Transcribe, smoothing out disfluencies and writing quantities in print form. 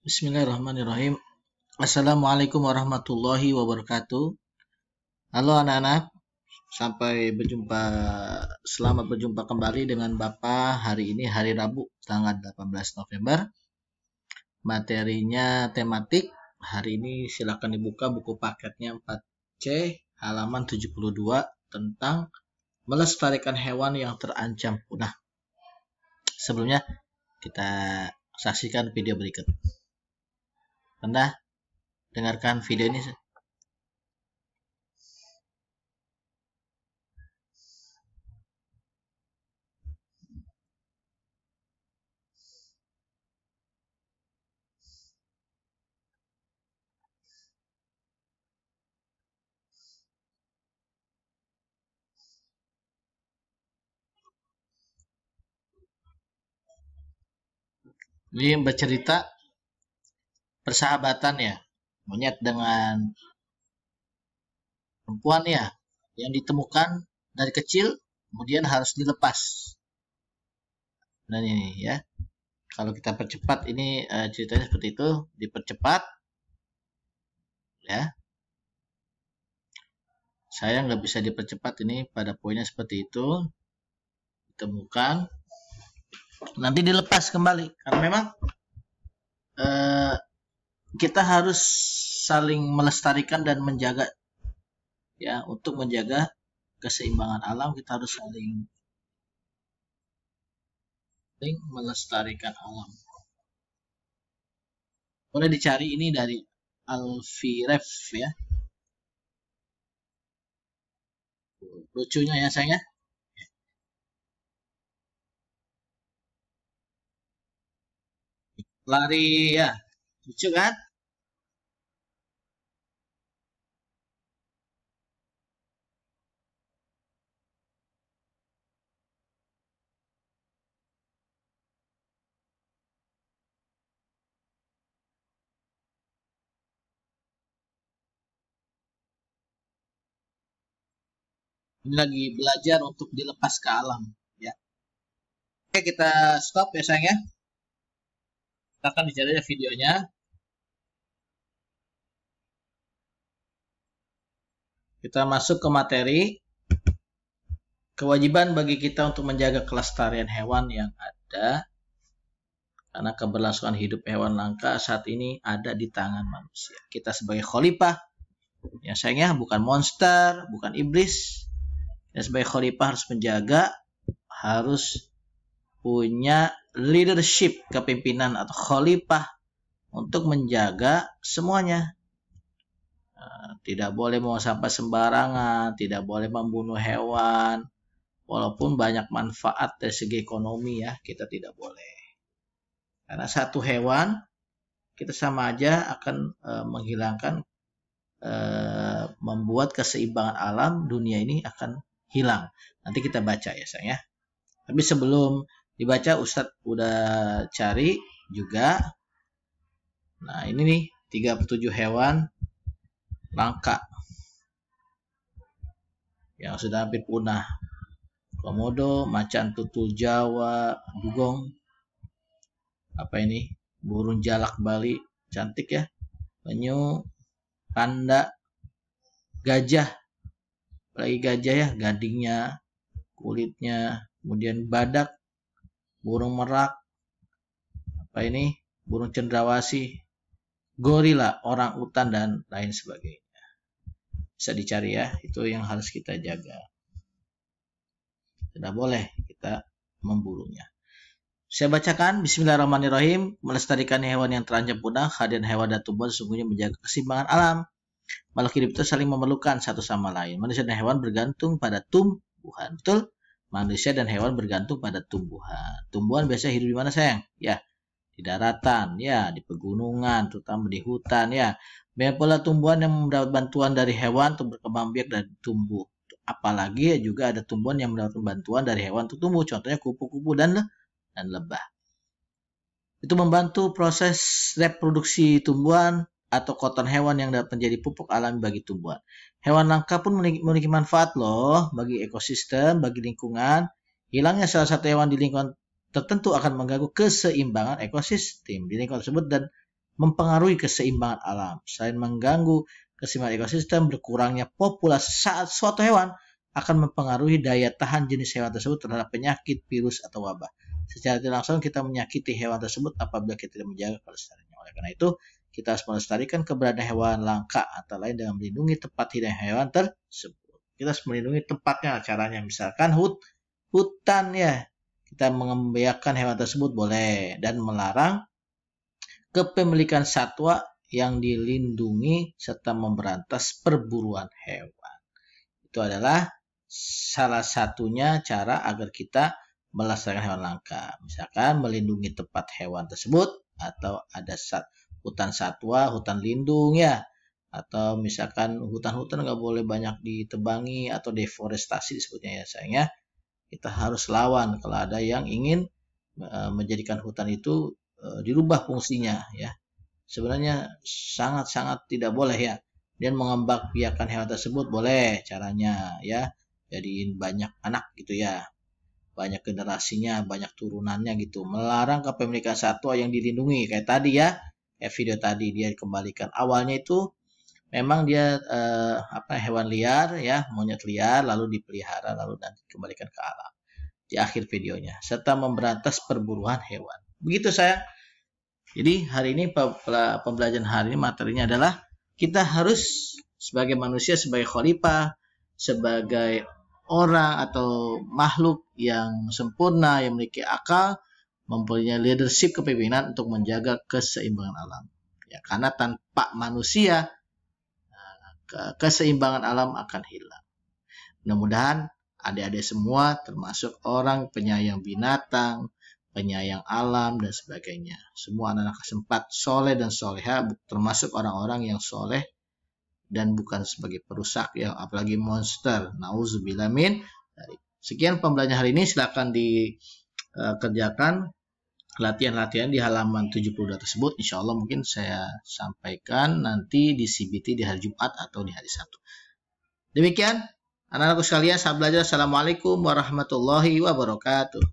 Bismillahirrahmanirrahim. Assalamualaikum warahmatullahi wabarakatuh. Halo anak-anak, selamat berjumpa kembali dengan Bapak hari ini hari Rabu tanggal 18 November. Materinya tematik. Hari ini silakan dibuka buku paketnya 4C halaman 72 tentang melestarikan hewan yang terancam punah. Sebelumnya kita saksikan video berikut. Anda dengarkan video ini. Ini bercerita persahabatan ya, monyet dengan perempuan ya, yang ditemukan dari kecil kemudian harus dilepas. Dan ini ya, kalau kita percepat ini ceritanya seperti itu, dipercepat ya. Saya nggak bisa dipercepat ini, pada poinnya seperti itu, ditemukan, nanti dilepas kembali karena memang kita harus saling melestarikan dan menjaga ya. Untuk menjaga keseimbangan alam kita harus saling melestarikan alam. Boleh dicari ini dari Alfiref ya. Lucunya ya sayang ya. Lari ya, lucu kan? Ini lagi belajar untuk dilepas ke alam ya. Oke, kita stop ya sayang ya. Kita akan dicari videonya. Kita masuk ke materi. Kewajiban bagi kita untuk menjaga kelestarian hewan yang ada, karena keberlangsungan hidup hewan langka saat ini ada di tangan manusia. Kita sebagai khalifah, ya sayangnya bukan monster, bukan iblis. Dan sebagai khalifah harus menjaga, harus punya leadership, kepemimpinan atau khalifah untuk menjaga semuanya. Tidak boleh buang sampah sembarangan, tidak boleh membunuh hewan, walaupun banyak manfaat dari segi ekonomi ya, kita tidak boleh. Karena satu hewan kita sama aja akan menghilangkan, membuat keseimbangan alam dunia ini akan hilang. Nanti kita baca ya sayang ya. Tapi sebelum dibaca, Ustadz udah cari juga. Nah ini nih 37 hewan langka yang sudah hampir punah. Komodo, macan tutul Jawa, dugong, apa ini, burung jalak Bali, cantik ya, penyu, panda, gajah, apalagi gajah ya, gadingnya, kulitnya, kemudian badak, burung merak, apa ini, burung cendrawasih, gorila, orang utan, dan lain sebagainya. Bisa dicari ya, itu yang harus kita jaga. Tidak boleh kita memburunya. Saya bacakan, Bismillahirrahmanirrahim. Melestarikan hewan yang terancam punah, kehadiran hewan dan tumbuhan sesungguhnya menjaga keseimbangan alam. Makhluk hidup itu saling memerlukan satu sama lain. Manusia dan hewan bergantung pada tumbuhan. Betul? Manusia dan hewan bergantung pada tumbuhan. Tumbuhan biasanya hidup di mana sayang? Ya, di daratan, ya, di pegunungan, terutama di hutan, ya. Banyak pula tumbuhan yang mendapat bantuan dari hewan untuk berkembang biak dan tumbuh. Apalagi juga ada tumbuhan yang mendapatkan bantuan dari hewan untuk tumbuh. Contohnya kupu-kupu dan lebah. Itu membantu proses reproduksi tumbuhan atau kotoran hewan yang dapat menjadi pupuk alami bagi tumbuhan. Hewan langka pun memiliki manfaat loh bagi ekosistem, bagi lingkungan. Hilangnya salah satu hewan di lingkungan tertentu akan mengganggu keseimbangan ekosistem di lingkungan tersebut dan mempengaruhi keseimbangan alam. Selain mengganggu keseimbangan ekosistem, berkurangnya populasi saat suatu hewan akan mempengaruhi daya tahan jenis hewan tersebut terhadap penyakit, virus, atau wabah. Secara tidak langsung kita menyakiti hewan tersebut apabila kita tidak menjaga kelestariannya. Oleh karena itu, kita harus melestarikan keberadaan hewan langka antara lain dengan melindungi tempat hidup hewan tersebut. Kita harus melindungi tempatnya, caranya misalkan hutan ya. Kita membiarkan hewan tersebut boleh dan melarang kepemilikan satwa yang dilindungi serta memberantas perburuan hewan. Itu adalah salah satunya cara agar kita melestarikan hewan langka. Misalkan melindungi tempat hewan tersebut, atau ada hutan satwa, hutan lindung ya. Atau misalkan hutan-hutan nggak boleh banyak ditebangi atau deforestasi disebutnya ya sayangnya. Kita harus lawan kalau ada yang ingin menjadikan hutan itu dirubah fungsinya ya. Sebenarnya sangat-sangat tidak boleh ya. Dan mengembangbiakan hewan tersebut boleh caranya ya. Jadiin banyak anak gitu ya. Banyak generasinya, banyak turunannya gitu. Melarang kepemilikan satwa yang dilindungi kayak tadi ya. Kayak video tadi dia dikembalikan. Awalnya itu memang dia hewan liar ya, monyet liar lalu dipelihara lalu nanti dikembalikan ke alam. Di akhir videonya serta memberantas perburuan hewan. Begitu sayang. Jadi hari ini pembelajaran hari ini materinya adalah kita harus sebagai manusia, sebagai khalifah, sebagai orang atau makhluk yang sempurna, yang memiliki akal, mempunyai leadership kepemimpinan untuk menjaga keseimbangan alam. Ya, karena tanpa manusia keseimbangan alam akan hilang. Mudah-mudahan adik-adik semua termasuk orang penyayang binatang, penyayang alam dan sebagainya. Semua anak-anak sempat soleh dan soleha, termasuk orang-orang yang soleh dan bukan sebagai perusak ya, apalagi monster. Nauzubillah min. Sekian pembelajaran hari ini, silakan dikerjakan latihan-latihan di halaman 72 tersebut. Insya Allah mungkin saya sampaikan nanti di CBT di hari Jumat atau di hari Sabtu. Demikian anak-anakku sekalian, sahabat belajar. Assalamualaikum warahmatullahi wabarakatuh.